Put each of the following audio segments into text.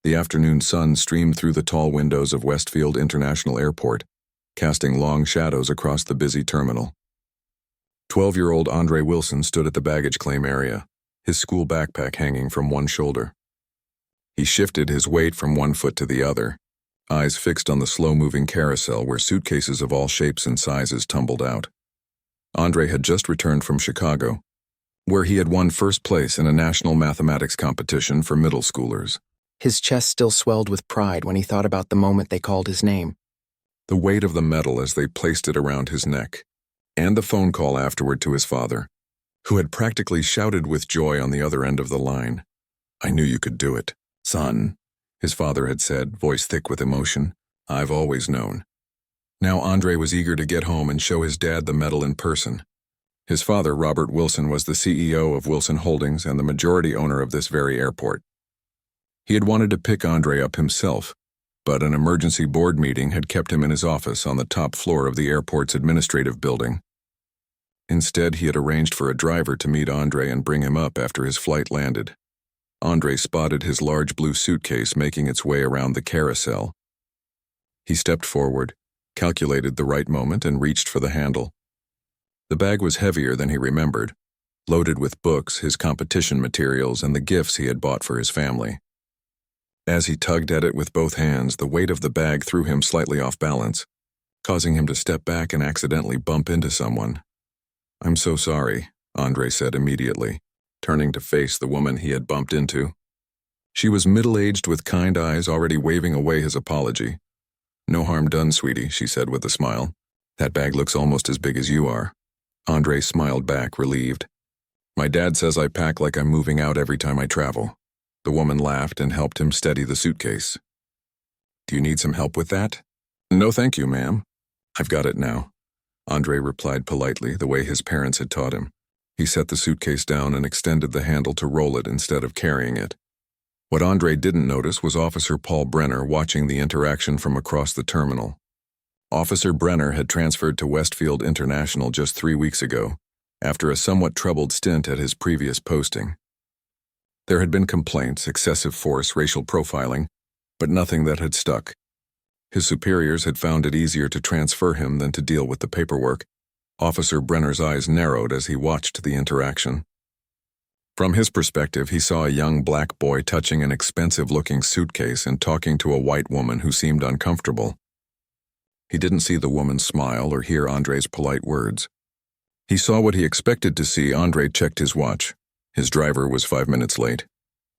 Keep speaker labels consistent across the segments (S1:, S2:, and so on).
S1: The afternoon sun streamed through the tall windows of Westfield International Airport, casting long shadows across the busy terminal. 12-year-old Andre Wilson stood at the baggage claim area, his school backpack hanging from one shoulder. He shifted his weight from one foot to the other, eyes fixed on the slow-moving carousel where suitcases of all shapes and sizes tumbled out. Andre had just returned from Chicago, where he had won first place in a national mathematics competition for middle schoolers.
S2: His chest still swelled with pride when he thought about the moment they called his name.
S1: The weight of the medal as they placed it around his neck, and the phone call afterward to his father, who had practically shouted with joy on the other end of the line. "I knew you could do it, son," his father had said, voice thick with emotion. "I've always known." Now Andre was eager to get home and show his dad the medal in person. His father, Robert Wilson, was the CEO of Wilson Holdings and the majority owner of this very airport. He had wanted to pick Andre up himself, but an emergency board meeting had kept him in his office on the top floor of the airport's administrative building. Instead, he had arranged for a driver to meet Andre and bring him up after his flight landed. Andre spotted his large blue suitcase making its way around the carousel. He stepped forward, calculated the right moment, and reached for the handle. The bag was heavier than he remembered, loaded with books, his competition materials, and the gifts he had bought for his family. As he tugged at it with both hands, the weight of the bag threw him slightly off balance, causing him to step back and accidentally bump into someone. "I'm so sorry," Andre said immediately, turning to face the woman he had bumped into. She was middle-aged with kind eyes already waving away his apology. "No harm done, sweetie," she said with a smile. "That bag looks almost as big as you are." Andre smiled back, relieved. "My dad says I pack like I'm moving out every time I travel." The woman laughed and helped him steady the suitcase. "Do you need some help with that?" "No thank you, ma'am. I've got it now," Andre replied politely, the way his parents had taught him. He set the suitcase down and extended the handle to roll it instead of carrying it. What Andre didn't notice was Officer Paul Brenner watching the interaction from across the terminal. Officer Brenner had transferred to Westfield International just 3 weeks ago, after a somewhat troubled stint at his previous posting. There had been complaints, excessive force, racial profiling, but nothing that had stuck. His superiors had found it easier to transfer him than to deal with the paperwork. Officer Brenner's eyes narrowed as he watched the interaction. From his perspective, he saw a young black boy touching an expensive-looking suitcase and talking to a white woman who seemed uncomfortable. He didn't see the woman smile or hear Andre's polite words. He saw what he expected to see. Andre checked his watch. His driver was 5 minutes late.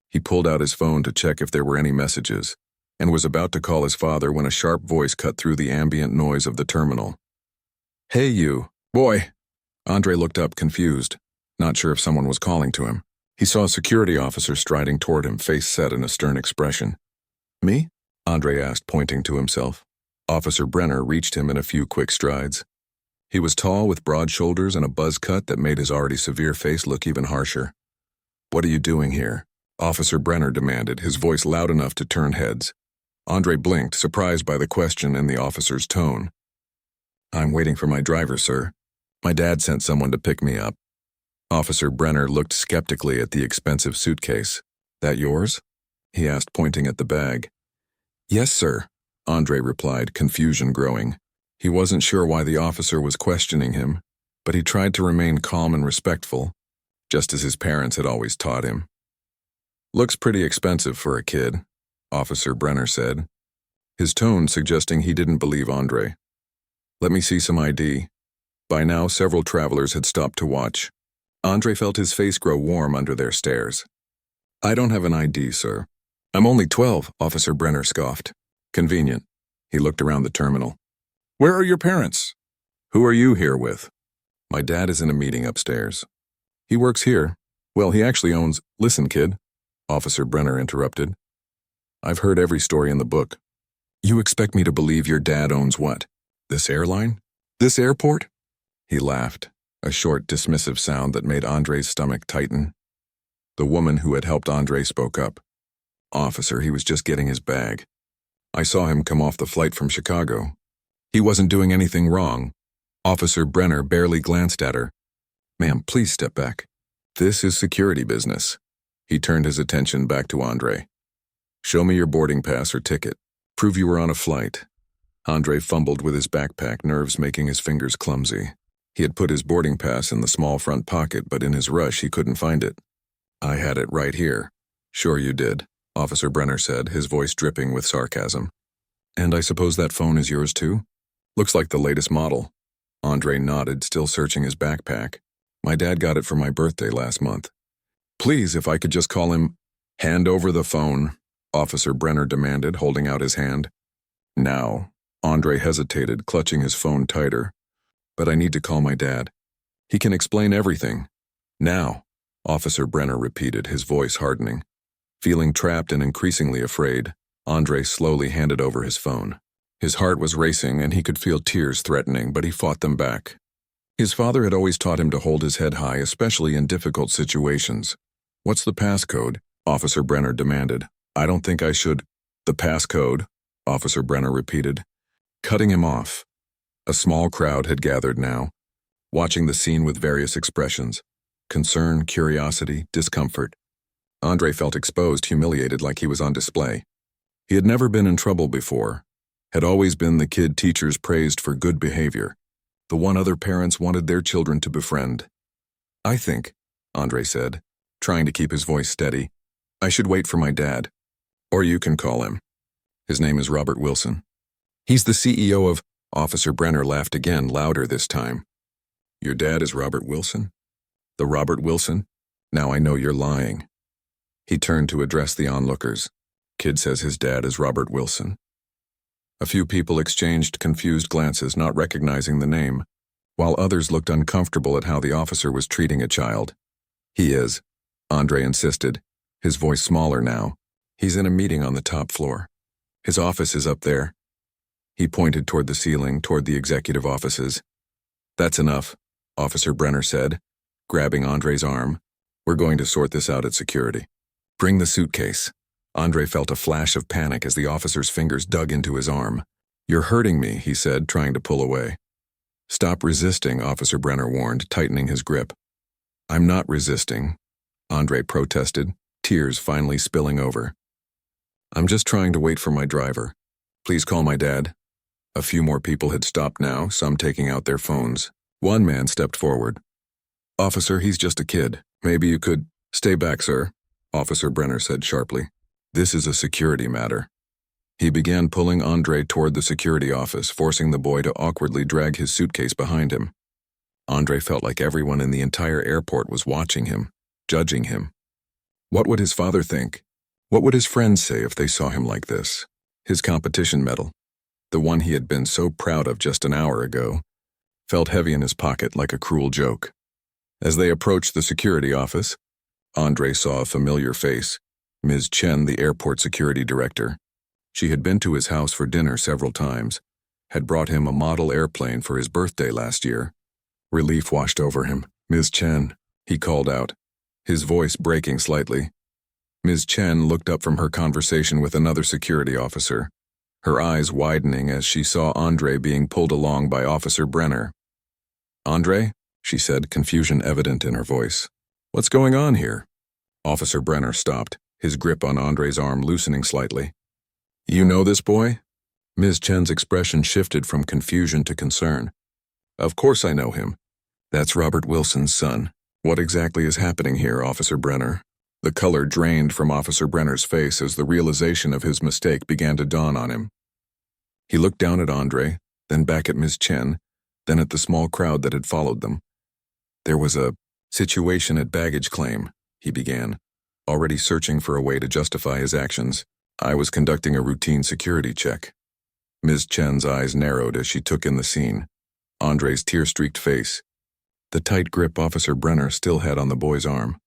S1: He pulled out his phone to check if there were any messages, and was about to call his father when a sharp voice cut through the ambient noise of the terminal. "Hey you, boy!" Andre looked up, confused, not sure if someone was calling to him. He saw a security officer striding toward him, face set in a stern expression. "Me?" Andre asked, pointing to himself. Officer Brenner reached him in a few quick strides. He was tall, with broad shoulders and a buzz cut that made his already severe face look even harsher. "What are you doing here?" Officer Brenner demanded, his voice loud enough to turn heads. Andre blinked, surprised by the question and the officer's tone. "I'm waiting for my driver, sir. My dad sent someone to pick me up." Officer Brenner looked skeptically at the expensive suitcase. "That yours?" he asked, pointing at the bag. "Yes, sir," Andre replied, confusion growing. He wasn't sure why the officer was questioning him, but he tried to remain calm and respectful, just as his parents had always taught him. "Looks pretty expensive for a kid," Officer Brenner said, his tone suggesting he didn't believe Andre. "Let me see some ID." By now, several travelers had stopped to watch. Andre felt his face grow warm under their stares. "I don't have an ID, sir." "I'm only 12, Officer Brenner scoffed. "Convenient." He looked around the terminal. "Where are your parents?" "Who are you here with?" "My dad is in a meeting upstairs." "He works here. Well, he actually owns—" "Listen, kid," Officer Brenner interrupted. "I've heard every story in the book. You expect me to believe your dad owns what? This airline? This airport?" He laughed, a short, dismissive sound that made Andre's stomach tighten. The woman who had helped Andre spoke up. "Officer, he was just getting his bag. I saw him come off the flight from Chicago. He wasn't doing anything wrong." Officer Brenner barely glanced at her. "Ma'am, please step back. This is security business." He turned his attention back to Andre. Show me your boarding pass or ticket. Prove you were on a flight. Andre fumbled with his backpack, nerves making his fingers clumsy. He had put his boarding pass in the small front pocket, but in his rush he couldn't find it. I had it right here. Sure you did, Officer Brenner said, his voice dripping with sarcasm. And I suppose that phone is yours too? Looks like the latest model. Andre nodded, still searching his backpack. My dad got it for my birthday last month. Please, if I could just call him. Hand over the phone, Officer Brenner demanded, holding out his hand. Now. Andre hesitated, clutching his phone tighter. But I need to call my dad. He can explain everything. Now, Officer Brenner repeated, his voice hardening. Feeling trapped and increasingly afraid, Andre slowly handed over his phone. His heart was racing and he could feel tears threatening, but he fought them back. His father had always taught him to hold his head high, especially in difficult situations. What's the passcode? Officer Brenner demanded. I don't think I should. The passcode, Officer Brenner repeated, cutting him off. A small crowd had gathered now, watching the scene with various expressions: concern, curiosity, discomfort. Andre felt exposed, humiliated, like he was on display. He had never been in trouble before, had always been the kid teachers praised for good behavior, the one other parents wanted their children to befriend. I think, Andre said, trying to keep his voice steady, I should wait for my dad. Or you can call him. His name is Robert Wilson. He's the CEO of... Officer Brenner laughed again, louder this time. Your dad is Robert Wilson? The Robert Wilson? Now I know you're lying. He turned to address the onlookers. Kid says his dad is Robert Wilson. A few people exchanged confused glances, not recognizing the name, while others looked uncomfortable at how the officer was treating a child. He is, Andre insisted, his voice smaller now. He's in a meeting on the top floor. His office is up there. He pointed toward the ceiling, toward the executive offices. That's enough, Officer Brenner said, grabbing Andre's arm. We're going to sort this out at security. Bring the suitcase. Andre felt a flash of panic as the officer's fingers dug into his arm. You're hurting me, he said, trying to pull away. Stop resisting, Officer Brenner warned, tightening his grip. I'm not resisting, Andre protested, tears finally spilling over. I'm just trying to wait for my driver. Please call my dad. A few more people had stopped now, some taking out their phones. One man stepped forward. Officer, he's just a kid. Maybe you could... Stay back, sir, Officer Brenner said sharply. This is a security matter. He began pulling Andre toward the security office, forcing the boy to awkwardly drag his suitcase behind him. Andre felt like everyone in the entire airport was watching him, judging him. What would his father think? What would his friends say if they saw him like this? His competition medal, the one he had been so proud of just an hour ago, felt heavy in his pocket like a cruel joke. As they approached the security office, Andre saw a familiar face, Ms. Chen, the airport security director. She had been to his house for dinner several times, had brought him a model airplane for his birthday last year. Relief washed over him. Ms. Chen, he called out, his voice breaking slightly. Ms. Chen looked up from her conversation with another security officer, her eyes widening as she saw Andre being pulled along by Officer Brenner. Andre? She said, confusion evident in her voice. What's going on here? Officer Brenner stopped, his grip on Andre's arm loosening slightly. You know this boy? Ms. Chen's expression shifted from confusion to concern. Of course I know him. That's Robert Wilson's son. What exactly is happening here, Officer Brenner? The color drained from Officer Brenner's face as the realization of his mistake began to dawn on him. He looked down at Andre, then back at Ms. Chen, then at the small crowd that had followed them. There was a situation at baggage claim, he began, already searching for a way to justify his actions. I was conducting a routine security check. Ms. Chen's eyes narrowed as she took in the scene. Andre's tear-streaked face, the tight grip Officer Brenner still had on the boy's arm,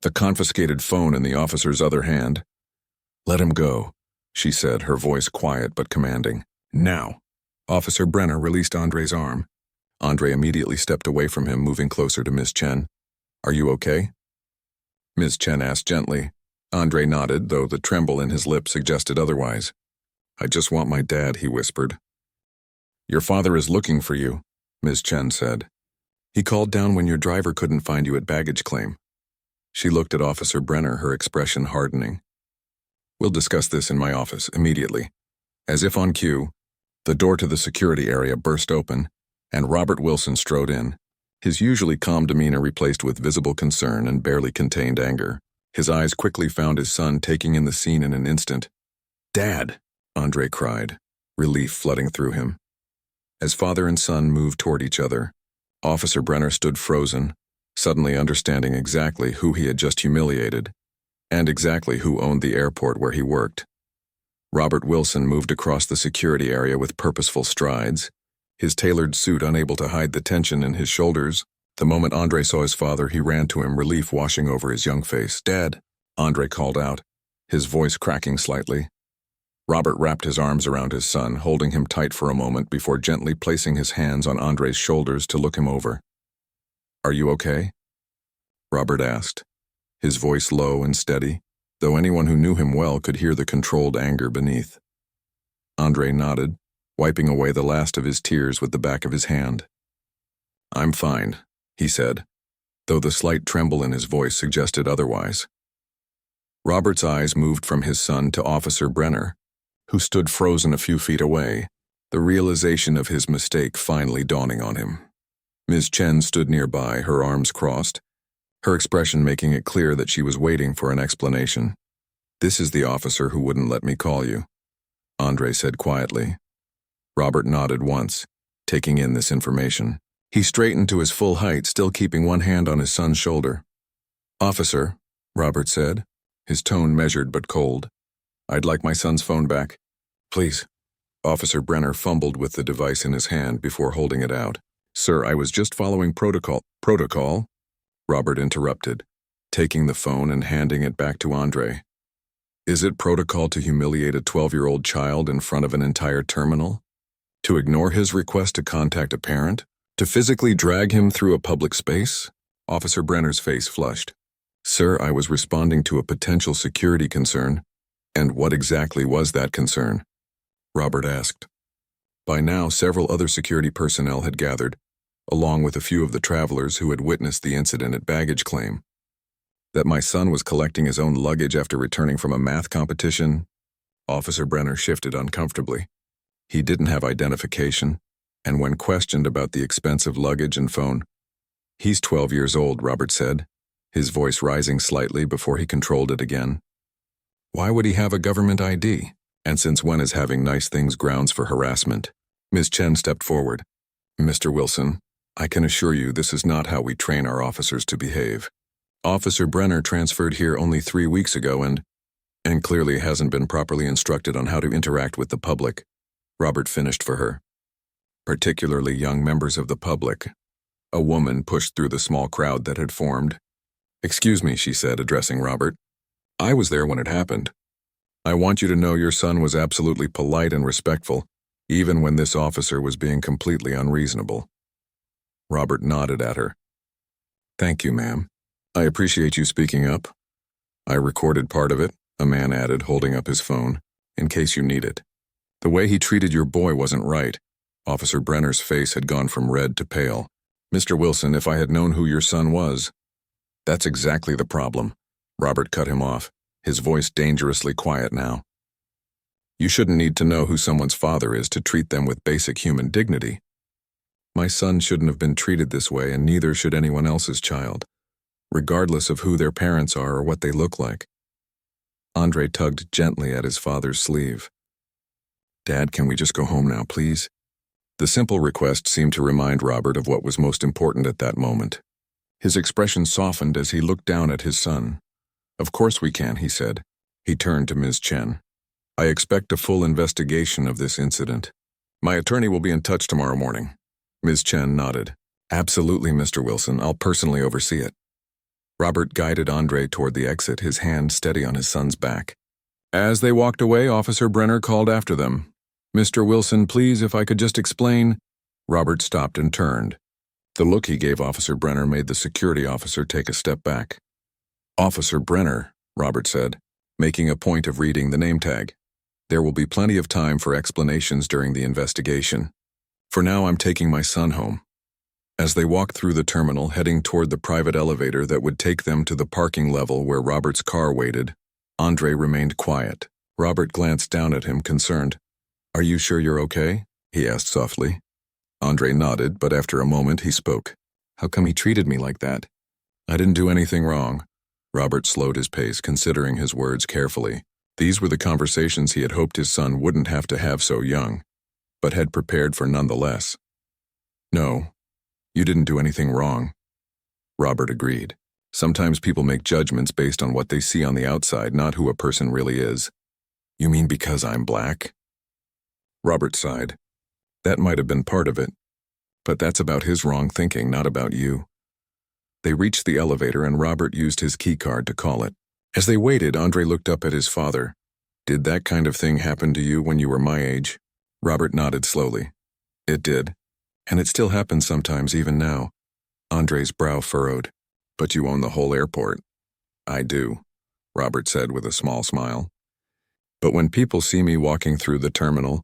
S1: the confiscated phone in the officer's other hand. Let him go, she said, her voice quiet but commanding. Now. Officer Brenner released Andre's arm. Andre immediately stepped away from him, moving closer to Ms. Chen. Are you okay? Ms. Chen asked gently. Andre nodded, though the tremble in his lip suggested otherwise. I just want my dad, he whispered. Your father is looking for you, Ms. Chen said. He called down when your driver couldn't find you at baggage claim. She looked at Officer Brenner, her expression hardening. We'll discuss this in my office immediately." As if on cue, the door to the security area burst open, and Robert Wilson strode in, his usually calm demeanor replaced with visible concern and barely contained anger. His eyes quickly found his son, taking in the scene in an instant. "Dad!" Andre cried, relief flooding through him. As father and son moved toward each other, Officer Brenner stood frozen, suddenly understanding exactly who he had just humiliated, and exactly who owned the airport where he worked. Robert Wilson moved across the security area with purposeful strides, his tailored suit unable to hide the tension in his shoulders. The moment Andre saw his father, he ran to him, relief washing over his young face. "Dad," Andre called out, his voice cracking slightly. Robert wrapped his arms around his son, holding him tight for a moment before gently placing his hands on Andre's shoulders to look him over. "Are you okay?" Robert asked, his voice low and steady, though anyone who knew him well could hear the controlled anger beneath. Andre nodded, wiping away the last of his tears with the back of his hand. "I'm fine," he said, though the slight tremble in his voice suggested otherwise. Robert's eyes moved from his son to Officer Brenner, who stood frozen a few feet away, the realization of his mistake finally dawning on him. Ms. Chen stood nearby, her arms crossed, her expression making it clear that she was waiting for an explanation. "This is the officer who wouldn't let me call you," Andre said quietly. Robert nodded once, taking in this information. He straightened to his full height, still keeping one hand on his son's shoulder. "Officer," Robert said, his tone measured but cold, "I'd like my son's phone back." "Please." Officer Brenner fumbled with the device in his hand before holding it out. "Sir, I was just following protocol." "Protocol?" Robert interrupted, taking the phone and handing it back to Andre. "Is it protocol to humiliate a 12-year-old child in front of an entire terminal? To ignore his request to contact a parent? To physically drag him through a public space?" Officer Brenner's face flushed. "Sir, I was responding to a potential security concern." "And what exactly was that concern?" Robert asked. By now, several other security personnel had gathered, along with a few of the travelers who had witnessed the incident at baggage claim. "That my son was collecting his own luggage after returning from a math competition?" Officer Brenner shifted uncomfortably. He didn't have identification, and when questioned about the expensive luggage and phone, "He's 12 years old," Robert said, his voice rising slightly before he controlled it again. "Why would he have a government ID? And since when is having nice things grounds for harassment?" Ms. Chen stepped forward. "Mr. Wilson, I can assure you this is not how we train our officers to behave. Officer Brenner transferred here only 3 weeks ago and clearly hasn't been properly instructed on how to interact with the public," Robert finished for her. "Particularly young members of the public." A woman pushed through the small crowd that had formed. "Excuse me," she said, addressing Robert. "I was there when it happened. I want you to know your son was absolutely polite and respectful, even when this officer was being completely unreasonable." Robert nodded at her. "Thank you, ma'am. I appreciate you speaking up. I recorded part of it," a man added, holding up his phone, "in case you need it. The way he treated your boy wasn't right." Officer Brenner's face had gone from red to pale. "Mr. Wilson, if I had known who your son was—" "That's exactly the problem," Robert cut him off, his voice dangerously quiet now. "You shouldn't need to know who someone's father is to treat them with basic human dignity. My son shouldn't have been treated this way, and neither should anyone else's child, regardless of who their parents are or what they look like." Andre tugged gently at his father's sleeve. "Dad, can we just go home now, please?" The simple request seemed to remind Robert of what was most important at that moment. His expression softened as he looked down at his son. "Of course we can," he said. He turned to Ms. Chen. "I expect a full investigation of this incident. My attorney will be in touch tomorrow morning." Ms. Chen nodded. "Absolutely, Mr. Wilson. I'll personally oversee it." Robert guided Andre toward the exit, his hand steady on his son's back. As they walked away, Officer Brenner called after them. "Mr. Wilson, please, if I could just explain." Robert stopped and turned. The look he gave Officer Brenner made the security officer take a step back. "Officer Brenner," Robert said, making a point of reading the name tag. "There will be plenty of time for explanations during the investigation. For now, I'm taking my son home." As they walked through the terminal, heading toward the private elevator that would take them to the parking level where Robert's car waited, Andre remained quiet, Robert glanced down at him, concerned. "Are you sure you're okay?" he asked softly. Andre nodded, but after a moment he spoke. "How come he treated me like that?" "I didn't do anything wrong." Robert slowed his pace, considering his words carefully. These were the conversations he had hoped his son wouldn't have to have so young, but had prepared for nonetheless. "No, you didn't do anything wrong." Robert agreed. Sometimes people make judgments based on what they see on the outside, not who a person really is. "You mean because I'm black?" Robert sighed. "That might have been part of it, but that's about his wrong thinking, not about you." They reached the elevator and Robert used his keycard to call it. As they waited, Andre looked up at his father. "Did that kind of thing happen to you when you were my age?" Robert nodded slowly. "It did. And it still happens sometimes, even now." Andre's brow furrowed. "But you own the whole airport." "I do," Robert said with a small smile. "But when people see me walking through the terminal,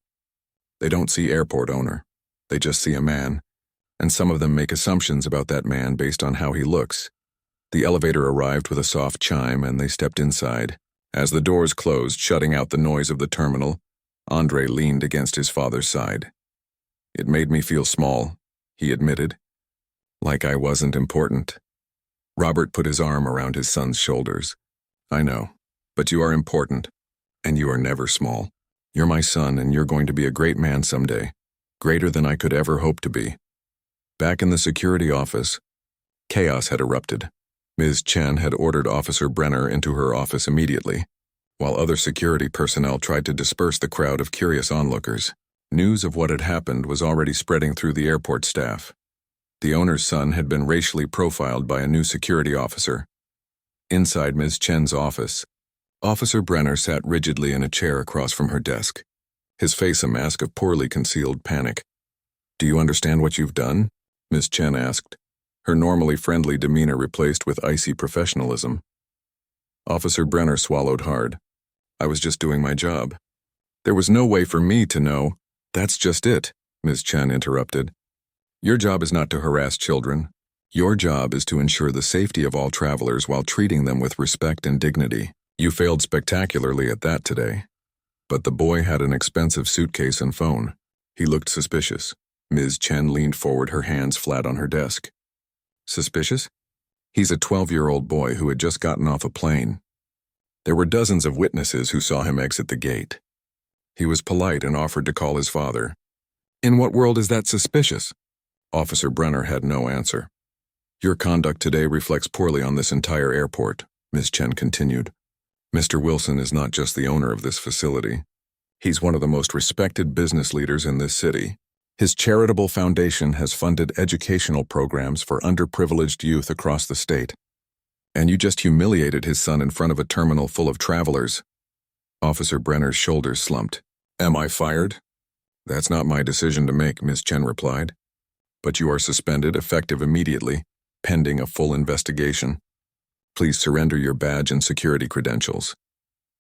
S1: they don't see airport owner. They just see a man. And some of them make assumptions about that man based on how he looks." The elevator arrived with a soft chime and they stepped inside. As the doors closed, shutting out the noise of the terminal, Andre leaned against his father's side. "It made me feel small," he admitted. "Like I wasn't important." Robert put his arm around his son's shoulders. "I know, but you are important, and you are never small. You're my son, and you're going to be a great man someday, greater than I could ever hope to be." Back in the security office, chaos had erupted. Ms. Chen had ordered Officer Brenner into her office immediately, while other security personnel tried to disperse the crowd of curious onlookers. News of what had happened was already spreading through the airport staff. The owner's son had been racially profiled by a new security officer. Inside Ms. Chen's office, Officer Brenner sat rigidly in a chair across from her desk, his face a mask of poorly concealed panic. "Do you understand what you've done?" Ms. Chen asked, her normally friendly demeanor replaced with icy professionalism. Officer Brenner swallowed hard. "I was just doing my job. There was no way for me to know." "That's just it," Ms. Chen interrupted. "Your job is not to harass children. Your job is to ensure the safety of all travelers while treating them with respect and dignity. You failed spectacularly at that today." But the boy had an expensive suitcase and phone. He looked suspicious. Ms. Chen leaned forward, her hands flat on her desk. "Suspicious?" "He's a 12-year-old boy who had just gotten off a plane. There were dozens of witnesses who saw him exit the gate. He was polite and offered to call his father." "In what world is that suspicious?" Officer Brenner had no answer. "Your conduct today reflects poorly on this entire airport," Ms. Chen continued. "Mr. Wilson is not just the owner of this facility. He's one of the most respected business leaders in this city. His charitable foundation has funded educational programs for underprivileged youth across the state. And you just humiliated his son in front of a terminal full of travelers." Officer Brenner's shoulders slumped. "Am I fired?" "That's not my decision to make," Ms. Chen replied. "But you are suspended, effective immediately, pending a full investigation. Please surrender your badge and security credentials."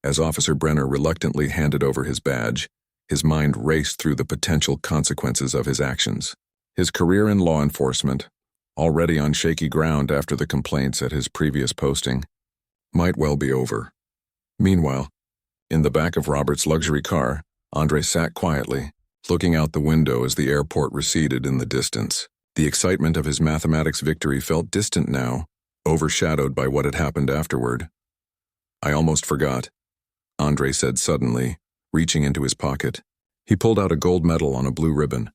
S1: As Officer Brenner reluctantly handed over his badge, his mind raced through the potential consequences of his actions. His career in law enforcement, already on shaky ground after the complaints at his previous posting, might well be over. Meanwhile, in the back of Robert's luxury car, Andre sat quietly, looking out the window as the airport receded in the distance. The excitement of his mathematics victory felt distant now, overshadowed by what had happened afterward. "I almost forgot," Andre said suddenly, reaching into his pocket. He pulled out a gold medal on a blue ribbon.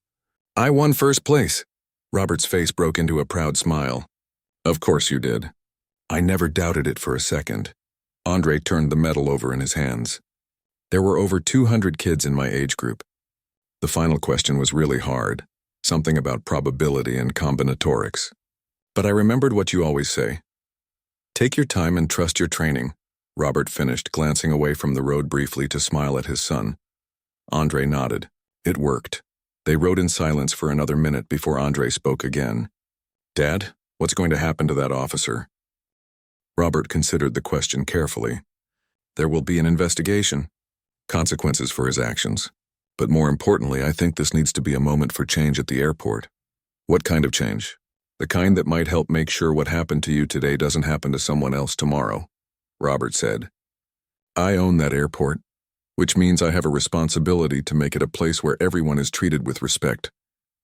S1: "I won first place." Robert's face broke into a proud smile. "Of course you did." "I never doubted it for a second." Andre turned the medal over in his hands. "There were over 200 kids in my age group. The final question was really hard, something about probability and combinatorics. But I remembered what you always say. Take your time and trust your training." Robert finished, glancing away from the road briefly to smile at his son. Andre nodded. It worked. They rode in silence for another minute before Andre spoke again. "Dad, what's going to happen to that officer?" Robert considered the question carefully. "There will be an investigation. Consequences for his actions. But more importantly, I think this needs to be a moment for change at the airport." "What kind of change?" "The kind that might help make sure what happened to you today doesn't happen to someone else tomorrow," Robert said. "I own that airport. which means I have a responsibility to make it a place where everyone is treated with respect.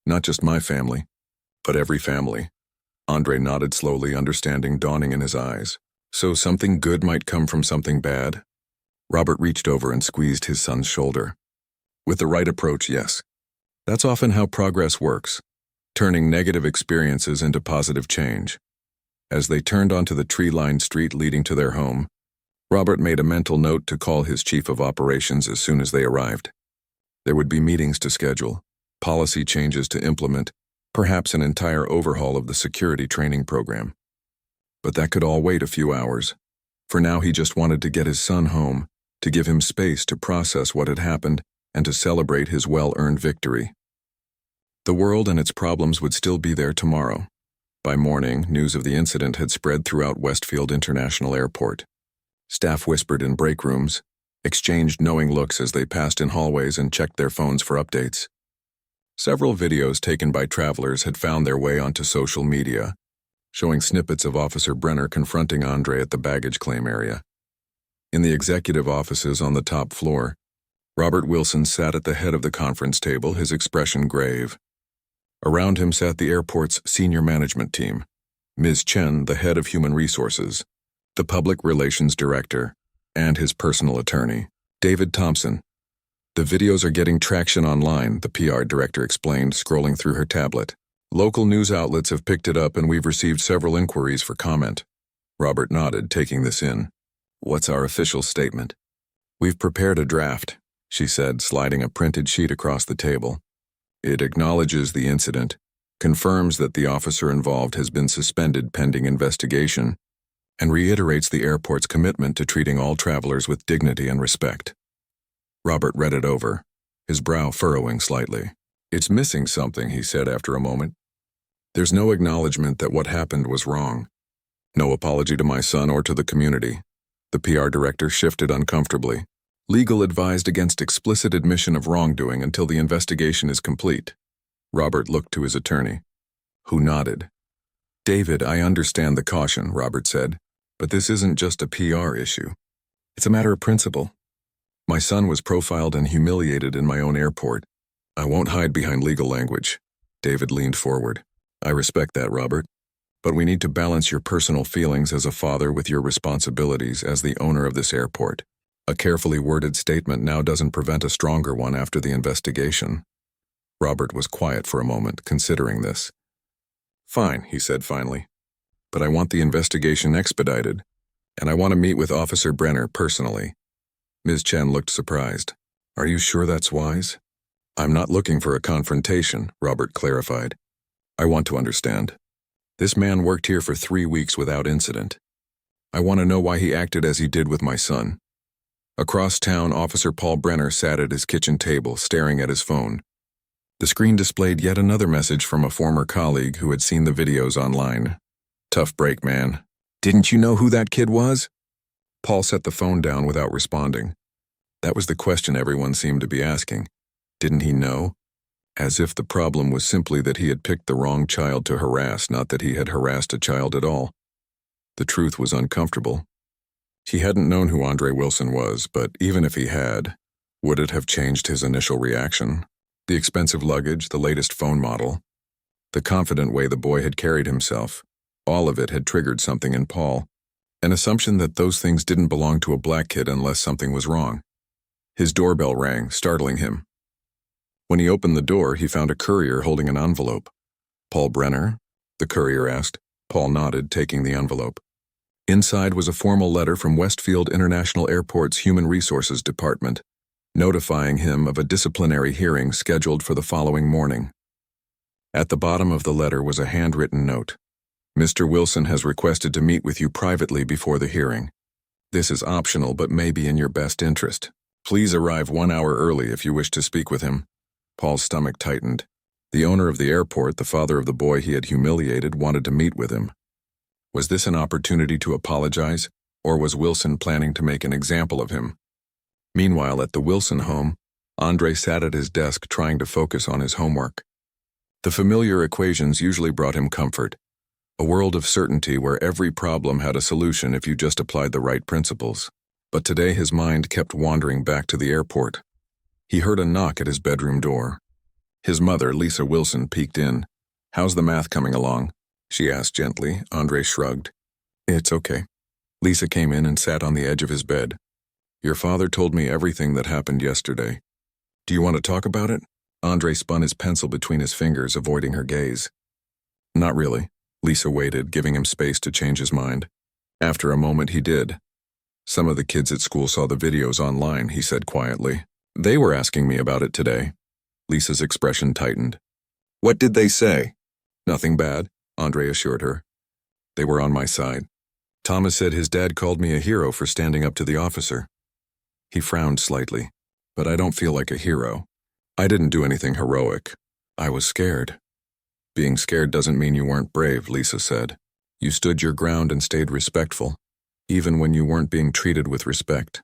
S1: Not just my family, but every family. Andre nodded slowly, understanding dawning in his eyes. So something good might come from something bad? Robert reached over and squeezed his son's shoulder. With the right approach, yes. That's often how progress works, turning negative experiences into positive change. As they turned onto the tree-lined street leading to their home, Robert made a mental note to call his chief of operations as soon as they arrived. There would be meetings to schedule, policy changes to implement, perhaps an entire overhaul of the security training program. But that could all wait a few hours. For now, he just wanted to get his son home, to give him space to process what had happened and to celebrate his well-earned victory. The world and its problems would still be there tomorrow. By morning, news of the incident had spread throughout Westfield International Airport. Staff whispered in break rooms, exchanged knowing looks as they passed in hallways and checked their phones for updates. Several videos taken by travelers had found their way onto social media, showing snippets of Officer Brenner confronting Andre at the baggage claim area. In the executive offices on the top floor, Robert Wilson sat at the head of the conference table, his expression grave. Around him sat the airport's senior management team, Ms. Chen, the head of human resources, the public relations director, and his personal attorney, David Thompson. The videos are getting traction online, the PR director explained, scrolling through her tablet. Local news outlets have picked it up and we've received several inquiries for comment. Robert nodded, taking this in. What's our official statement? We've prepared a draft, she said, sliding a printed sheet across the table. It acknowledges the incident, confirms that the officer involved has been suspended pending investigation, and reiterates the airport's commitment to treating all travelers with dignity and respect. Robert read it over, his brow furrowing slightly. It's missing something, he said after a moment. There's no acknowledgement that what happened was wrong. No apology to my son or to the community. The PR director shifted uncomfortably. Legal advised against explicit admission of wrongdoing until the investigation is complete. Robert looked to his attorney, who nodded. David, I understand the caution, Robert said. But this isn't just a PR issue. It's a matter of principle. My son was profiled and humiliated in my own airport. I won't hide behind legal language. David leaned forward. I respect that, Robert. But we need to balance your personal feelings as a father with your responsibilities as the owner of this airport. A carefully worded statement now doesn't prevent a stronger one after the investigation. Robert was quiet for a moment, considering this. Fine, he said finally. But I want the investigation expedited, and I want to meet with Officer Brenner personally. Ms. Chen looked surprised. Are you sure that's wise? I'm not looking for a confrontation, Robert clarified. I want to understand. This man worked here for 3 weeks without incident. I want to know why he acted as he did with my son. Across town, Officer Paul Brenner sat at his kitchen table, staring at his phone. The screen displayed yet another message from a former colleague who had seen the videos online. Tough break, man. Didn't you know who that kid was? Paul set the phone down without responding. That was the question everyone seemed to be asking. Didn't he know? As if the problem was simply that he had picked the wrong child to harass, not that he had harassed a child at all. The truth was uncomfortable. He hadn't known who Andre Wilson was, but even if he had, would it have changed his initial reaction? The expensive luggage, the latest phone model, the confident way the boy had carried himself, all of it had triggered something in Paul, an assumption that those things didn't belong to a black kid unless something was wrong. His doorbell rang, startling him. When he opened the door, he found a courier holding an envelope. Paul Brenner? The courier asked. Paul nodded, taking the envelope. Inside was a formal letter from Westfield International Airport's Human Resources Department, notifying him of a disciplinary hearing scheduled for the following morning. At the bottom of the letter was a handwritten note. Mr. Wilson has requested to meet with you privately before the hearing. This is optional but may be in your best interest. Please arrive 1 hour early if you wish to speak with him. Paul's stomach tightened. The owner of the airport, the father of the boy he had humiliated, wanted to meet with him. Was this an opportunity to apologize, or was Wilson planning to make an example of him? Meanwhile, at the Wilson home, Andre sat at his desk trying to focus on his homework. The familiar equations usually brought him comfort, a world of certainty where every problem had a solution if you just applied the right principles. But today his mind kept wandering back to the airport. He heard a knock at his bedroom door. His mother, Lisa Wilson, peeked in. "How's the math coming along?" she asked gently. Andre shrugged. "It's okay." Lisa came in and sat on the edge of his bed. "Your father told me everything that happened yesterday. Do you want to talk about it?" Andre spun his pencil between his fingers, avoiding her gaze. "Not really." Lisa waited, giving him space to change his mind. After a moment, he did. "Some of the kids at school saw the videos online," he said quietly. "They were asking me about it today." Lisa's expression tightened. "What did they say?" "Nothing bad," Andre assured her. "They were on my side. Thomas said his dad called me a hero for standing up to the officer." He frowned slightly. "But I don't feel like a hero. I didn't do anything heroic. I was scared." "Being scared doesn't mean you weren't brave," Lisa said. "You stood your ground and stayed respectful, even when you weren't being treated with respect.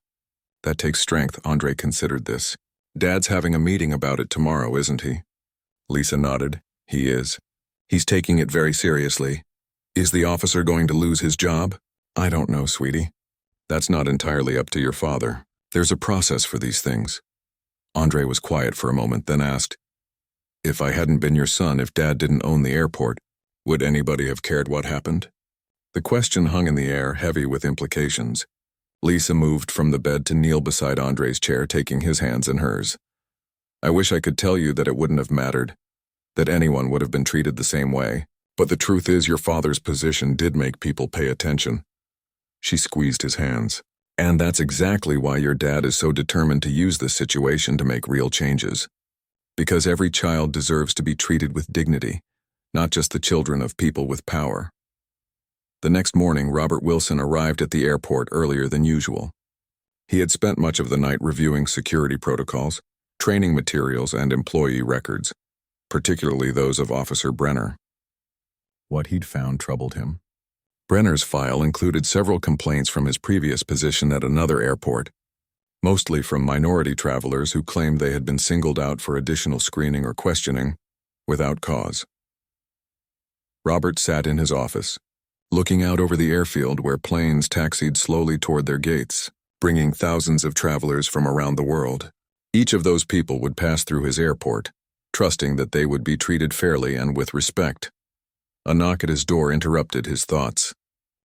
S1: That takes strength." Andre considered this. "Dad's having a meeting about it tomorrow, isn't he?" Lisa nodded. "He is. He's taking it very seriously. Is the officer going to lose his job?" "I don't know, sweetie. That's not entirely up to your father. There's a process for these things." Andre was quiet for a moment, then asked, "If I hadn't been your son, if Dad didn't own the airport, would anybody have cared what happened?" The question hung in the air, heavy with implications. Lisa moved from the bed to kneel beside Andre's chair, taking his hands in hers. "I wish I could tell you that it wouldn't have mattered, that anyone would have been treated the same way. But the truth is your father's position did make people pay attention." She squeezed his hands. "And that's exactly why your dad is so determined to use this situation to make real changes. Because every child deserves to be treated with dignity, not just the children of people with power." The next morning, Robert Wilson arrived at the airport earlier than usual. He had spent much of the night reviewing security protocols, training materials, and employee records, particularly those of Officer Brenner. What he'd found troubled him. Brenner's file included several complaints from his previous position at another airport, mostly from minority travelers who claimed they had been singled out for additional screening or questioning, without cause. Robert sat in his office, looking out over the airfield where planes taxied slowly toward their gates, bringing thousands of travelers from around the world. Each of those people would pass through his airport, trusting that they would be treated fairly and with respect. A knock at his door interrupted his thoughts.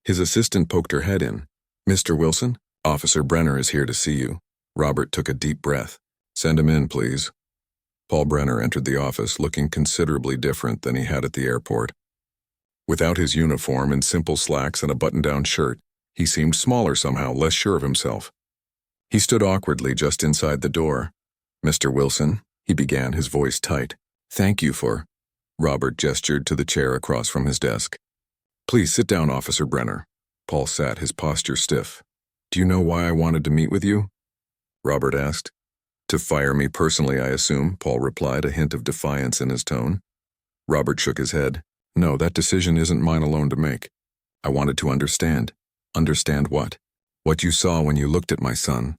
S1: His assistant poked her head in. "Mr. Wilson, Officer Brenner is here to see you." Robert took a deep breath. "Send him in, please." Paul Brenner entered the office, looking considerably different than he had at the airport. Without his uniform and simple slacks and a button-down shirt, he seemed smaller somehow, less sure of himself. He stood awkwardly just inside the door. "Mr. Wilson," he began, his voice tight. "Thank you for—" Robert gestured to the chair across from his desk. "Please sit down, Officer Brenner." Paul sat, his posture stiff. "Do you know why I wanted to meet with you?" Robert asked. "To fire me personally, I assume," Paul replied, a hint of defiance in his tone. Robert shook his head. "No, that decision isn't mine alone to make. I wanted to understand." "Understand what?" "What you saw when you looked at my son."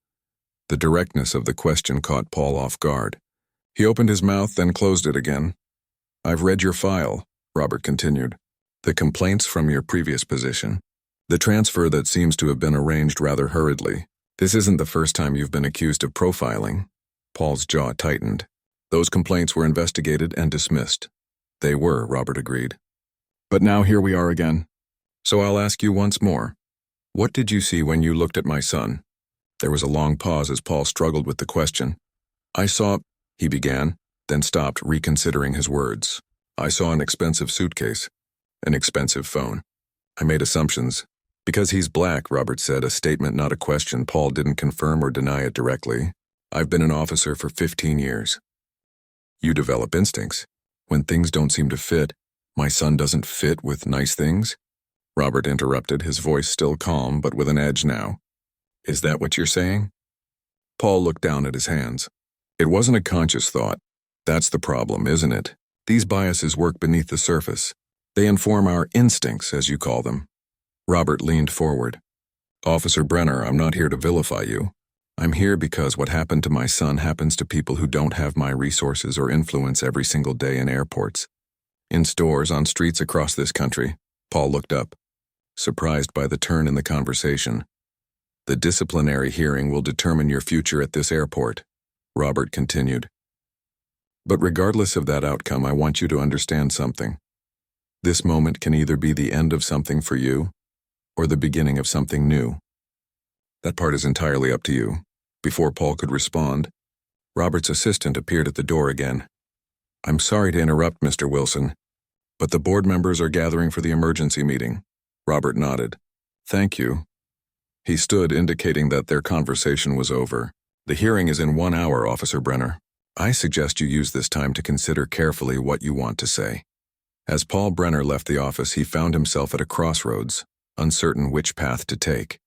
S1: The directness of the question caught Paul off guard. He opened his mouth, then closed it again. "I've read your file," Robert continued. "The complaints from your previous position. The transfer that seems to have been arranged rather hurriedly. This isn't the first time you've been accused of profiling." Paul's jaw tightened. "Those complaints were investigated and dismissed." "They were," Robert agreed. "But now here we are again. So I'll ask you once more. What did you see when you looked at my son?" There was a long pause as Paul struggled with the question. "I saw—" he began, then stopped, reconsidering his words. "I saw an expensive suitcase. An expensive phone. I made assumptions. Because he's black," Robert said, a statement, not a question. Paul didn't confirm or deny it directly. "I've been an officer for 15 years. You develop instincts. When things don't seem to fit, my son doesn't fit with nice things?" Robert interrupted, his voice still calm but with an edge now. "Is that what you're saying?" Paul looked down at his hands. "It wasn't a conscious thought. That's the problem, isn't it? These biases work beneath the surface. They inform our instincts, as you call them." Robert leaned forward. "Officer Brenner, I'm not here to vilify you. I'm here because what happened to my son happens to people who don't have my resources or influence every single day in airports. In stores, on streets across this country." Paul looked up, surprised by the turn in the conversation. The disciplinary hearing will determine your future at this airport, Robert continued. But regardless of that outcome, I want you to understand something. This moment can either be the end of something for you or the beginning of something new. That part is entirely up to you. Before Paul could respond, Robert's assistant appeared at the door again. I'm sorry to interrupt, Mr. Wilson, but the board members are gathering for the emergency meeting. Robert nodded. Thank you. He stood, indicating that their conversation was over. The hearing is in 1 hour, Officer Brenner. I suggest you use this time to consider carefully what you want to say. As Paul Brenner left the office, he found himself at a crossroads, uncertain which path to take.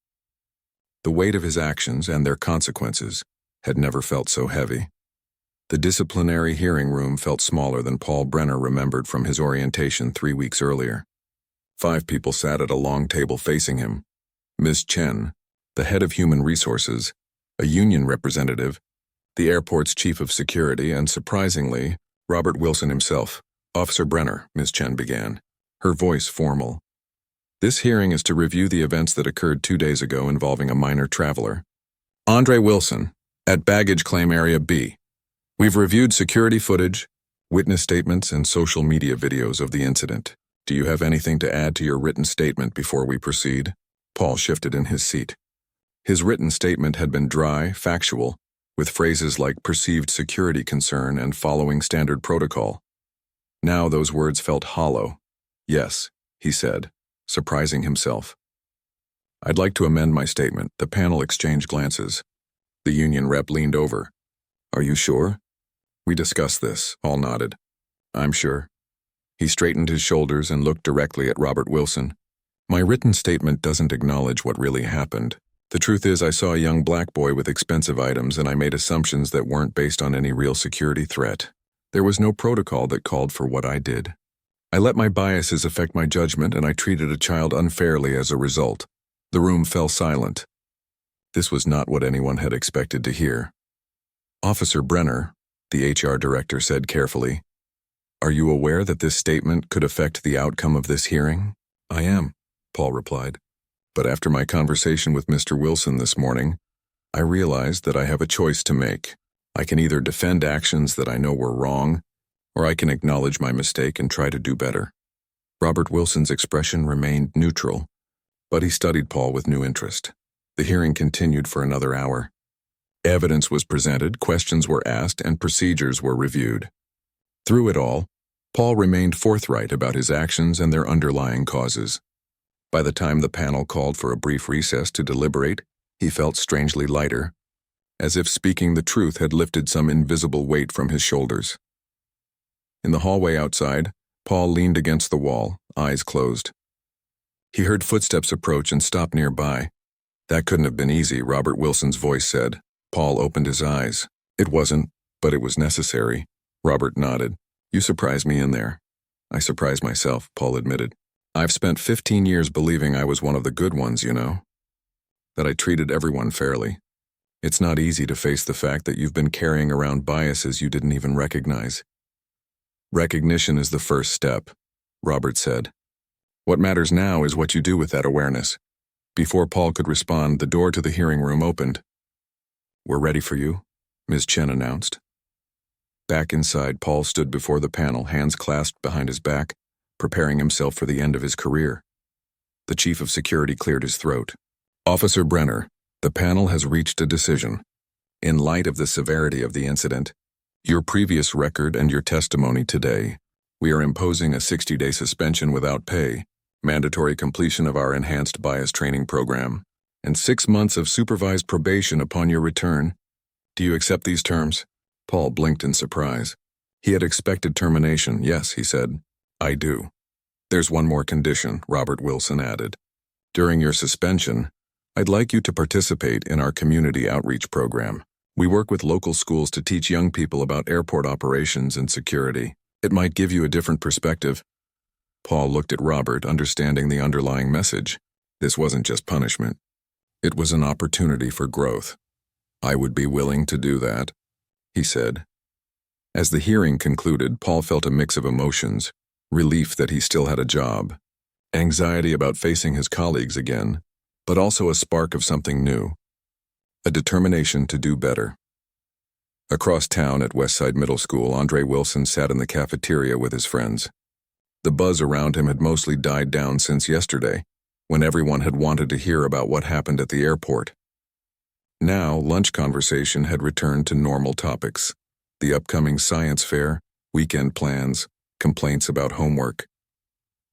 S1: The weight of his actions and their consequences had never felt so heavy. The disciplinary hearing room felt smaller than Paul Brenner remembered from his orientation 3 weeks earlier. 5 people sat at a long table facing him. Ms. Chen, the head of human resources, a union representative, the airport's chief of security, and surprisingly, Robert Wilson himself. Officer Brenner, Ms. Chen began, her voice formal. This hearing is to review the events that occurred 2 days ago involving a minor traveler, Andre Wilson, at baggage claim area B. We've reviewed security footage, witness statements, and social media videos of the incident. Do you have anything to add to your written statement before we proceed? Paul shifted in his seat. His written statement had been dry, factual, with phrases like perceived security concern and following standard protocol. Now those words felt hollow. Yes, he said, surprising himself. I'd like to amend my statement. The panel exchanged glances. The union rep leaned over. Are you sure? We discussed this, all nodded. I'm sure. He straightened his shoulders and looked directly at Robert Wilson. My written statement doesn't acknowledge what really happened. The truth is, I saw a young black boy with expensive items and I made assumptions that weren't based on any real security threat. There was no protocol that called for what I did. I let my biases affect my judgment and I treated a child unfairly as a result. The room fell silent. This was not what anyone had expected to hear. Officer Brenner, the HR director said carefully, are you aware that this statement could affect the outcome of this hearing? I am, Paul replied. But after my conversation with Mr. Wilson this morning, I realized that I have a choice to make. I can either defend actions that I know were wrong, or I can acknowledge my mistake and try to do better. Robert Wilson's expression remained neutral, but he studied Paul with new interest. The hearing continued for another hour. Evidence was presented, questions were asked, and procedures were reviewed. Through it all, Paul remained forthright about his actions and their underlying causes. By the time the panel called for a brief recess to deliberate, he felt strangely lighter, as if speaking the truth had lifted some invisible weight from his shoulders. In the hallway outside, Paul leaned against the wall, eyes closed. He heard footsteps approach and stop nearby. That couldn't have been easy, Robert Wilson's voice said. Paul opened his eyes. It wasn't, but it was necessary. Robert nodded. You surprised me in there. I surprised myself, Paul admitted. I've spent 15 years believing I was one of the good ones, you know. That I treated everyone fairly. It's not easy to face the fact that you've been carrying around biases you didn't even recognize. Recognition is the first step, Robert said. What matters now is what you do with that awareness. Before Paul could respond, the door to the hearing room opened. We're ready for you, Ms. Chen announced. Back inside, Paul stood before the panel, hands clasped behind his back, preparing himself for the end of his career. The chief of security cleared his throat. Officer Brenner, the panel has reached a decision. In light of the severity of the incident, your previous record and your testimony today, we are imposing a 60-day suspension without pay, mandatory completion of our enhanced bias training program, and 6 months of supervised probation upon your return. Do you accept these terms? Paul blinked in surprise. He had expected termination. Yes, he said. I do. There's one more condition, Robert Wilson added. During your suspension, I'd like you to participate in our community outreach program. We work with local schools to teach young people about airport operations and security. It might give you a different perspective. Paul looked at Robert, understanding the underlying message. This wasn't just punishment. It was an opportunity for growth. I would be willing to do that, he said. As the hearing concluded, Paul felt a mix of emotions, relief that he still had a job, anxiety about facing his colleagues again, but also a spark of something new. a determination to do better. Across town at Westside Middle School, Andre Wilson sat in the cafeteria with his friends. The buzz around him had mostly died down since yesterday, when everyone had wanted to hear about what happened at the airport. Now, lunch conversation had returned to normal topics: the upcoming science fair, weekend plans, complaints about homework.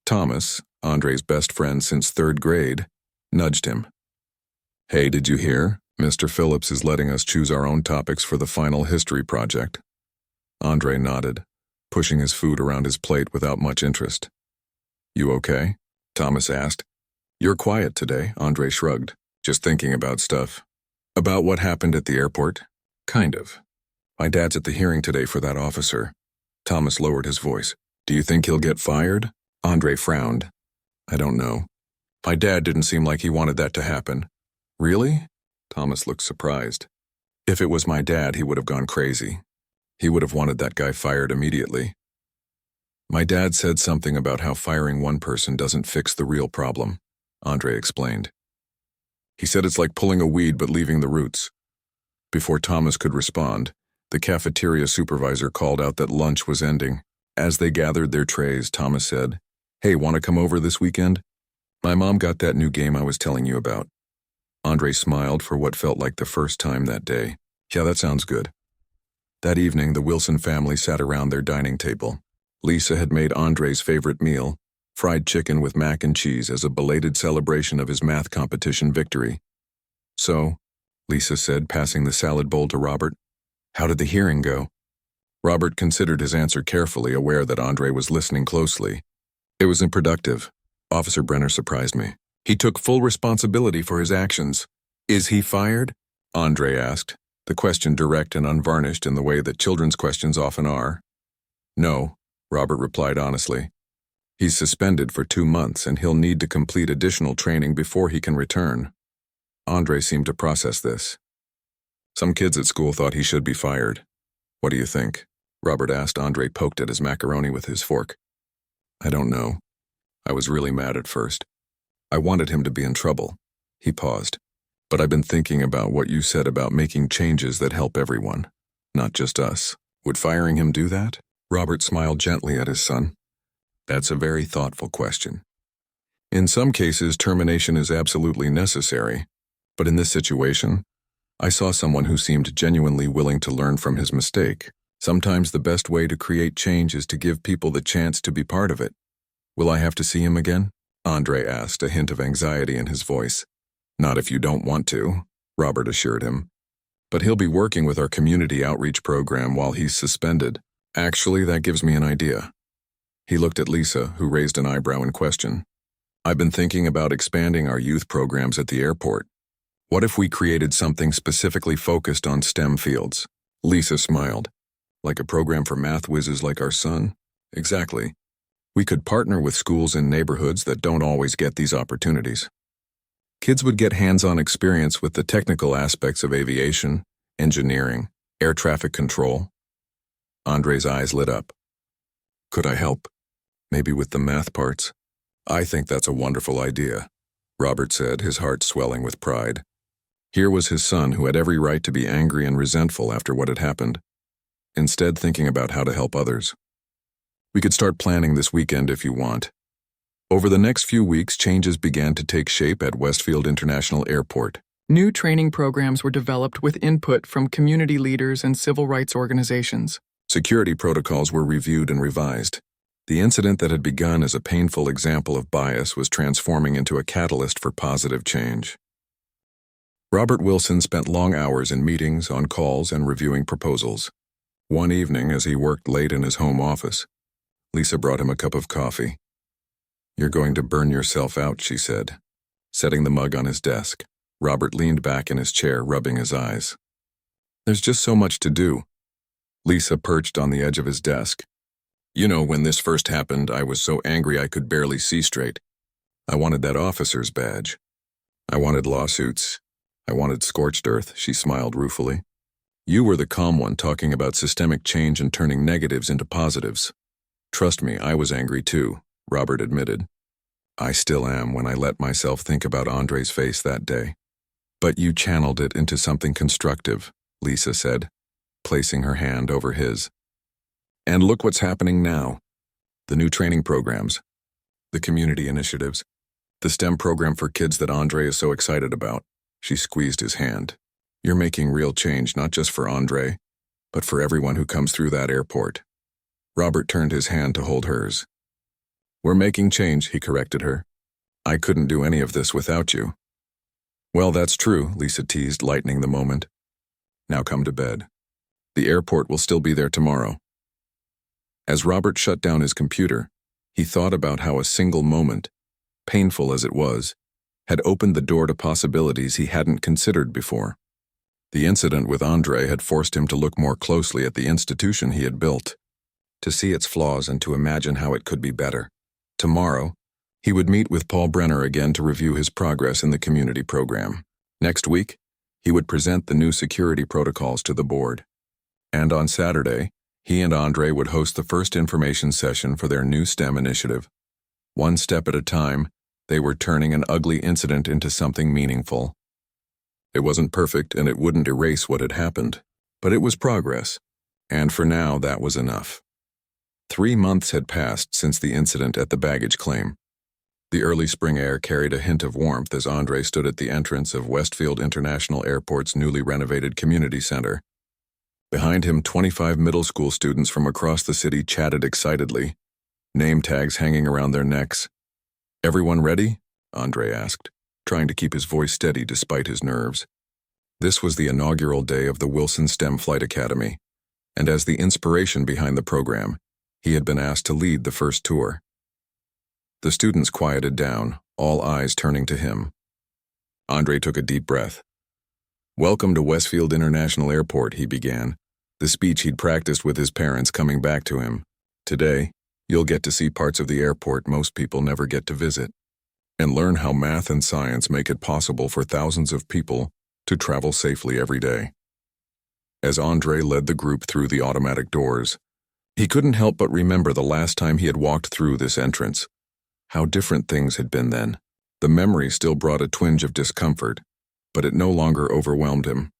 S1: Thomas, Andre's best friend since third grade, nudged him. "Hey, did you hear? Mr. Phillips is letting us choose our own topics for the final history project." Andre nodded, pushing his food around his plate without much interest. "You okay?" Thomas asked. "You're quiet today," Andre shrugged. "Just thinking about stuff." "About what happened at the airport?" "Kind of. My dad's at the hearing today for that officer." Thomas lowered his voice. "Do you think he'll get fired?" Andre frowned. "I don't know. My dad didn't seem like he wanted that to happen." "Really?" Thomas looked surprised. "If it was my dad, he would have gone crazy. He would have wanted that guy fired immediately." "My dad said something about how firing one person doesn't fix the real problem," Andre explained. "He said it's like pulling a weed but leaving the roots." Before Thomas could respond, the cafeteria supervisor called out that lunch was ending. As they gathered their trays, Thomas said, "Hey, want to come over this weekend? My mom got that new game I was telling you about." Andre smiled for what felt like the first time that day. "Yeah, that sounds good." That evening, the Wilson family sat around their dining table. Lisa had made Andre's favorite meal, fried chicken with mac and cheese, as a belated celebration of his math competition victory. "So," Lisa said, passing the salad bowl to Robert, "how did the hearing go?" Robert considered his answer carefully, aware that Andre was listening closely. "It was unproductive. Officer Brenner surprised me. He took full responsibility for his actions." "Is he fired?" Andre asked, the question direct and unvarnished in the way that children's questions often are. "No," Robert replied honestly. "He's suspended for 2 months and he'll need to complete additional training before he can return." Andre seemed to process this. "Some kids at school thought he should be fired. What do you think?" Robert asked. Andre poked at his macaroni with his fork. "I don't know. I was really mad at first. I wanted him to be in trouble." He paused. "But I've been thinking about what you said about making changes that help everyone, not just us. Would firing him do that?" Robert smiled gently at his son. "That's a very thoughtful question. In some cases, termination is absolutely necessary, but in this situation, I saw someone who seemed genuinely willing to learn from his mistake. Sometimes the best way to create change is to give people the chance to be part of it." "Will I have to see him again?" Andre asked, a hint of anxiety in his voice. "Not if you don't want to," Robert assured him. "But he'll be working with our community outreach program while he's suspended. Actually, that gives me an idea." He looked at Lisa, who raised an eyebrow in question. "I've been thinking about expanding our youth programs at the airport. What if we created something specifically focused on STEM fields?" Lisa smiled. "Like a program for math whizzes like our son?" "Exactly. We could partner with schools in neighborhoods that don't always get these opportunities. Kids would get hands-on experience with the technical aspects of aviation, engineering, air traffic control." Andre's eyes lit up. "Could I help? Maybe with the math parts?" "I think that's a wonderful idea," Robert said, his heart swelling with pride. Here was his son, who had every right to be angry and resentful after what had happened, instead thinking about how to help others. "We could start planning this weekend if you want." Over the next few weeks, changes began to take shape at Westfield International Airport.
S3: New training programs were developed with input from community leaders and civil rights organizations.
S1: Security protocols were reviewed and revised. The incident that had begun as a painful example of bias was transforming into a catalyst for positive change. Robert Wilson spent long hours in meetings, on calls, and reviewing proposals. One evening, as he worked late in his home office, Lisa brought him a cup of coffee. "You're going to burn yourself out," she said, setting the mug on his desk. Robert leaned back in his chair, rubbing his eyes. "There's just so much to do." Lisa perched on the edge of his desk. "You know, when this first happened, I was so angry I could barely see straight. I wanted that officer's badge. I wanted lawsuits. I wanted scorched earth," she smiled ruefully. "You were the calm one, talking about systemic change and turning negatives into positives. Trust me, I was angry too," Robert admitted. "I still am when I let myself think about Andre's face that day. But you channeled it into something constructive, Lisa said, placing her hand over his. And look what's happening now. The new training programs, the community initiatives, the STEM program for kids that Andre is so excited about. She squeezed his hand. You're making real change, not just for Andre, but for everyone who comes through that airport. Robert turned his hand to hold hers. We're making change, he corrected her. I couldn't do any of this without you. Well, that's true, Lisa teased, lightening the moment. Now come to bed. The airport will still be there tomorrow. As Robert shut down his computer, he thought about how a single moment, painful as it was, had opened the door to possibilities he hadn't considered before. The incident with Andre had forced him to look more closely at the institution he had built, to see its flaws and to imagine how it could be better. Tomorrow, he would meet with Paul Brenner again to review his progress in the community program. Next week, he would present the new security protocols to the board. And on Saturday, he and Andre would host the first information session for their new STEM initiative. One step at a time, they were turning an ugly incident into something meaningful. It wasn't perfect and it wouldn't erase what had happened, but it was progress. And for now, that was enough. 3 months had passed since the incident at the baggage claim. The early spring air carried a hint of warmth as Andre stood at the entrance of Westfield International Airport's newly renovated community center. Behind him, 25 middle school students from across the city chatted excitedly, name tags hanging around their necks. Everyone ready? Andre asked, trying to keep his voice steady despite his nerves. This was the inaugural day of the Wilson STEM Flight Academy, and as the inspiration behind the program, he had been asked to lead the first tour. The students quieted down, all eyes turning to him. Andre took a deep breath. Welcome to Westfield International Airport, he began, the speech he'd practiced with his parents coming back to him. Today, you'll get to see parts of the airport most people never get to visit, and learn how math and science make it possible for thousands of people to travel safely every day. As Andre led the group through the automatic doors, he couldn't help but remember the last time he had walked through this entrance. How different things had been then. The memory still brought a twinge of discomfort, but it no longer overwhelmed him.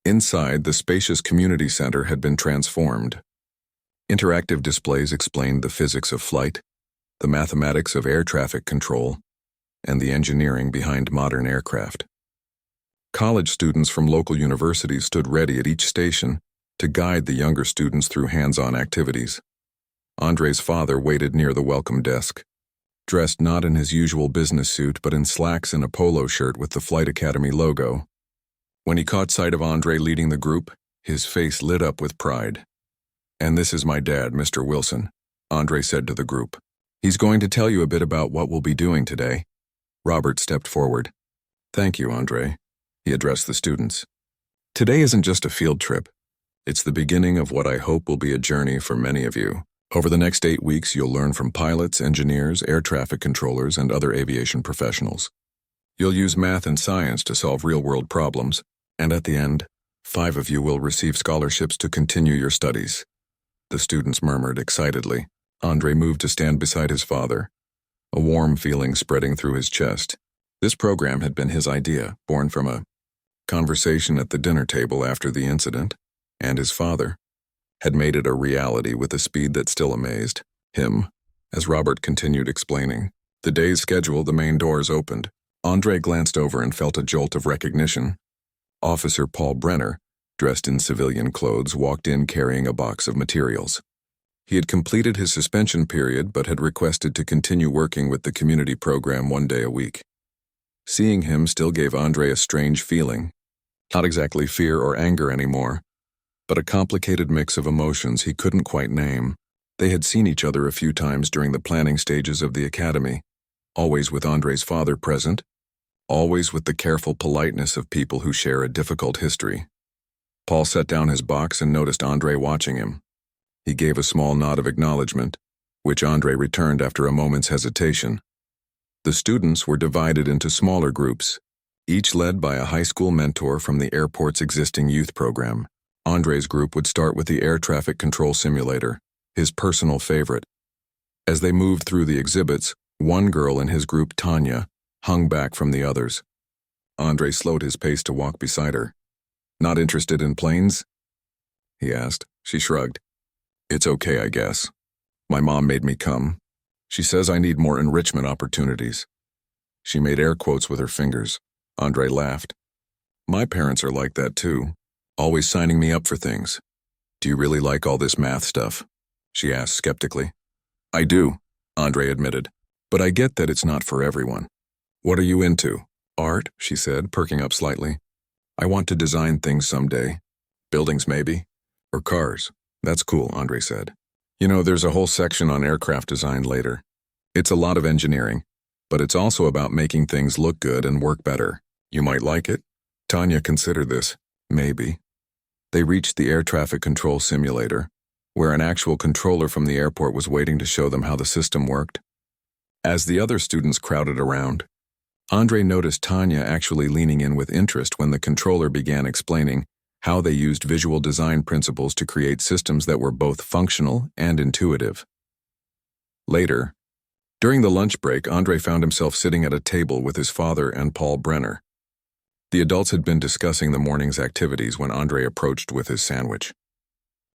S1: Inside, the spacious community center had been transformed. Interactive displays explained the physics of flight, the mathematics of air traffic control, and the engineering behind modern aircraft. College students from local universities stood ready at each station to guide the younger students through hands-on activities. Andre's father waited near the welcome desk, dressed not in his usual business suit but in slacks and a polo shirt with the Flight Academy logo. When he caught sight of Andre leading the group, his face lit up with pride. And this is my dad, Mr. Wilson, Andre said to the group. He's going to tell you a bit about what we'll be doing today. Robert stepped forward. Thank you, Andre, he addressed the students. Today isn't just a field trip. It's the beginning of what I hope will be a journey for many of you. Over the next 8 weeks, you'll learn from pilots, engineers, air traffic controllers, and other aviation professionals. You'll use math and science to solve real-world problems, and at the end, 5 of you will receive scholarships to continue your studies. The students murmured excitedly. Andre moved to stand beside his father, a warm feeling spreading through his chest. This program had been his idea, born from a conversation at the dinner table after the incident, and his father had made it a reality with a speed that still amazed him. As Robert continued explaining the day's schedule, the main doors opened. Andre glanced over and felt a jolt of recognition. Officer Paul Brenner, dressed in civilian clothes, walked in carrying a box of materials. He had completed his suspension period but had requested to continue working with the community program 1 day a week. Seeing him still gave Andre a strange feeling. Not exactly fear or anger anymore, but a complicated mix of emotions he couldn't quite name. They had seen each other a few times during the planning stages of the academy, always with Andre's father present, always with the careful politeness of people who share a difficult history. Paul set down his box and noticed Andre watching him. He gave a small nod of acknowledgement, which Andre returned after a moment's hesitation. The students were divided into smaller groups, each led by a high school mentor from the airport's existing youth program. Andre's group would start with the air traffic control simulator, his personal favorite. As they moved through the exhibits, one girl in his group, Tanya, hung back from the others. Andre slowed his pace to walk beside her. Not interested in planes? He asked. She shrugged. It's okay, I guess. My mom made me come. She says I need more enrichment opportunities. She made air quotes with her fingers. Andre laughed. My parents are like that too, always signing me up for things. Do you really like all this math stuff? She asked skeptically. I do, Andre admitted, but I get that it's not for everyone. What are you into? Art, she said, perking up slightly. I want to design things someday. Buildings maybe, or cars. That's cool, Andre said. You know, there's a whole section on aircraft design later. It's a lot of engineering, but it's also about making things look good and work better. You might like it. Tanya considered this. Maybe. They reached the air traffic control simulator, where an actual controller from the airport was waiting to show them how the system worked. As the other students crowded around, Andre noticed Tanya actually leaning in with interest when the controller began explaining how they used visual design principles to create systems that were both functional and intuitive. Later, during the lunch break, Andre found himself sitting at a table with his father and Paul Brenner. The adults had been discussing the morning's activities when Andre approached with his sandwich.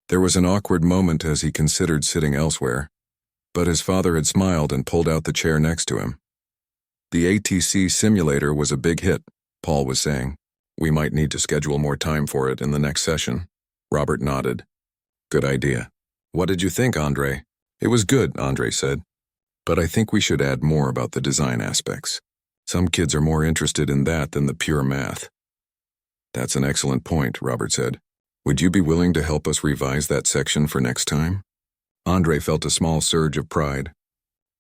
S1: There was an awkward moment as he considered sitting elsewhere, but his father had smiled and pulled out the chair next to him. The ATC simulator was a big hit, Paul was saying. We might need to schedule more time for it in the next session. Robert nodded. Good idea. What did you think, Andre? It was good, Andre said. But I think we should add more about the design aspects. Some kids are more interested in that than the pure math. That's an excellent point, Robert said. Would you be willing to help us revise that section for next time? Andre felt a small surge of pride.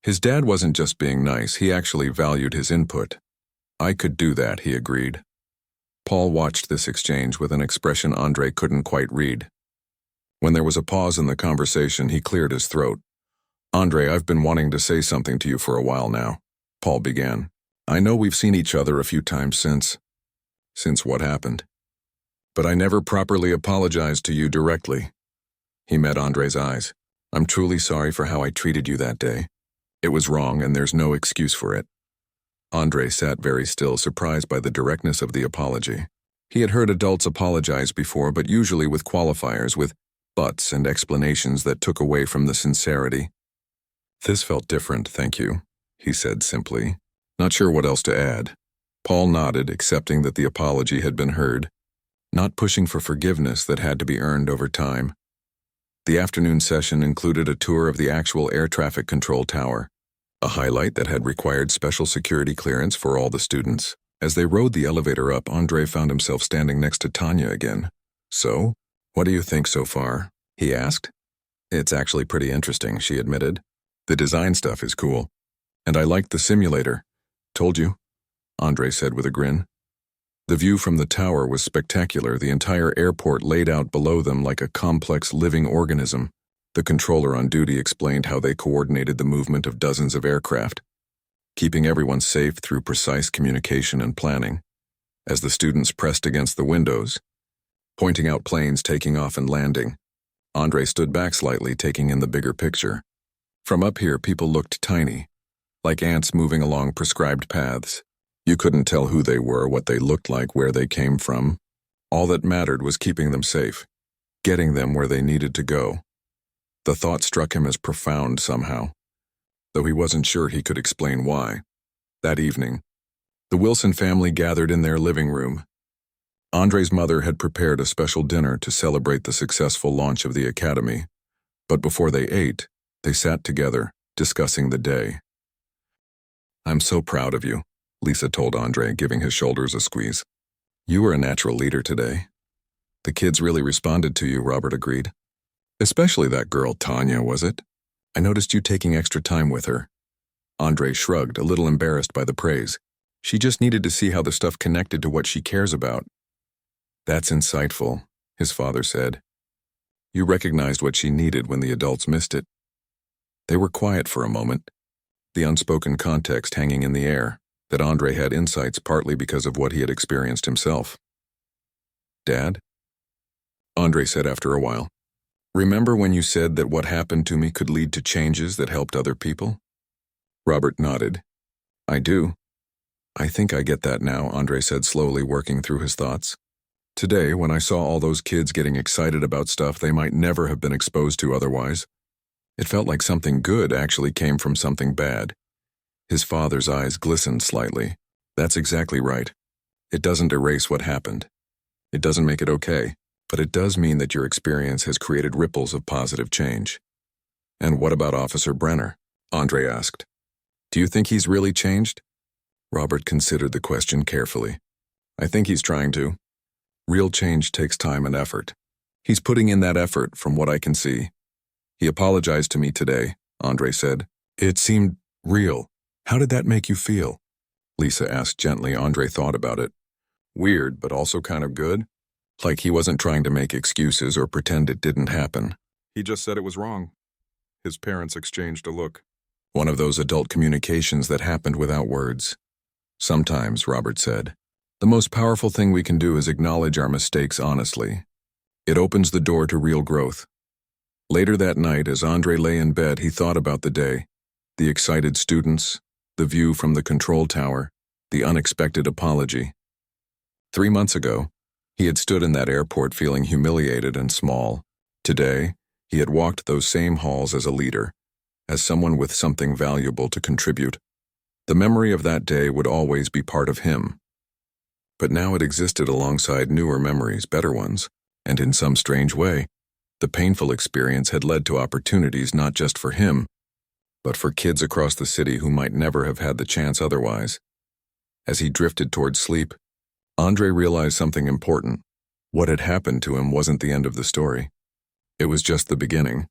S1: His dad wasn't just being nice, he actually valued his input. I could do that, he agreed. Paul watched this exchange with an expression Andre couldn't quite read. When there was a pause in the conversation, he cleared his throat. Andre, I've been wanting to say something to you for a while now, Paul began. I know we've seen each other a few times since what happened. But I never properly apologized to you directly. He met Andre's eyes. I'm truly sorry for how I treated you that day. It was wrong and there's no excuse for it. Andre sat very still, surprised by the directness of the apology. He had heard adults apologize before, but usually with qualifiers, with buts and explanations that took away from the sincerity. This felt different, thank you, he said simply. Not sure what else to add. Paul nodded, accepting that the apology had been heard, not pushing for forgiveness that had to be earned over time. The afternoon session included a tour of the actual air traffic control tower, a highlight that had required special security clearance for all the students. As they rode the elevator up, Andre found himself standing next to Tanya again. So, what do you think so far? He asked. It's actually pretty interesting, she admitted. The design stuff is cool. And I liked the simulator. Told you, Andre said with a grin. The view from the tower was spectacular, the entire airport laid out below them like a complex living organism. The controller on duty explained how they coordinated the movement of dozens of aircraft, keeping everyone safe through precise communication and planning. As the students pressed against the windows, pointing out planes taking off and landing, Andre stood back slightly, taking in the bigger picture. From up here, people looked tiny, like ants moving along prescribed paths. You couldn't tell who they were, what they looked like, where they came from. All that mattered was keeping them safe, getting them where they needed to go. The thought struck him as profound somehow, though he wasn't sure he could explain why. That evening, the Wilson family gathered in their living room. Andre's mother had prepared a special dinner to celebrate the successful launch of the academy, but before they ate, they sat together, discussing the day. I'm so proud of you, Lisa told Andre, giving his shoulders a squeeze. You were a natural leader today. The kids really responded to you, Robert agreed. Especially that girl, Tanya, was it? I noticed you taking extra time with her. Andre shrugged, a little embarrassed by the praise. She just needed to see how the stuff connected to what she cares about. That's insightful, his father said. You recognized what she needed when the adults missed it. They were quiet for a moment, the unspoken context hanging in the air, that Andre had insights partly because of what he had experienced himself. Dad? Andre said after a while. Remember when you said that what happened to me could lead to changes that helped other people? Robert nodded. I do. I think I get that now, Andre said slowly, working through his thoughts. Today, when I saw all those kids getting excited about stuff they might never have been exposed to otherwise, it felt like something good actually came from something bad. His father's eyes glistened slightly. That's exactly right. It doesn't erase what happened. It doesn't make it okay, but it does mean that your experience has created ripples of positive change. And what about Officer Brenner? Andre asked. Do you think he's really changed? Robert considered the question carefully. I think he's trying to. Real change takes time and effort. He's putting in that effort from what I can see. He apologized to me today, Andre said. It seemed real. How did that make you feel? Lisa asked gently. Andre thought about it. Weird, but also kind of good. Like he wasn't trying to make excuses or pretend it didn't happen. He just said it was wrong. His parents exchanged a look. One of those adult communications that happened without words. Sometimes, Robert said, the most powerful thing we can do is acknowledge our mistakes honestly. It opens the door to real growth. Later that night, as Andre lay in bed, he thought about the day, the excited students, the view from the control tower, the unexpected apology. 3 months ago, he had stood in that airport feeling humiliated and small. Today, he had walked those same halls as a leader, as someone with something valuable to contribute. The memory of that day would always be part of him. But now it existed alongside newer memories, better ones, and in some strange way, the painful experience had led to opportunities not just for him, but for kids across the city who might never have had the chance otherwise. As he drifted towards sleep, Andre realized something important. What had happened to him wasn't the end of the story. It was just the beginning.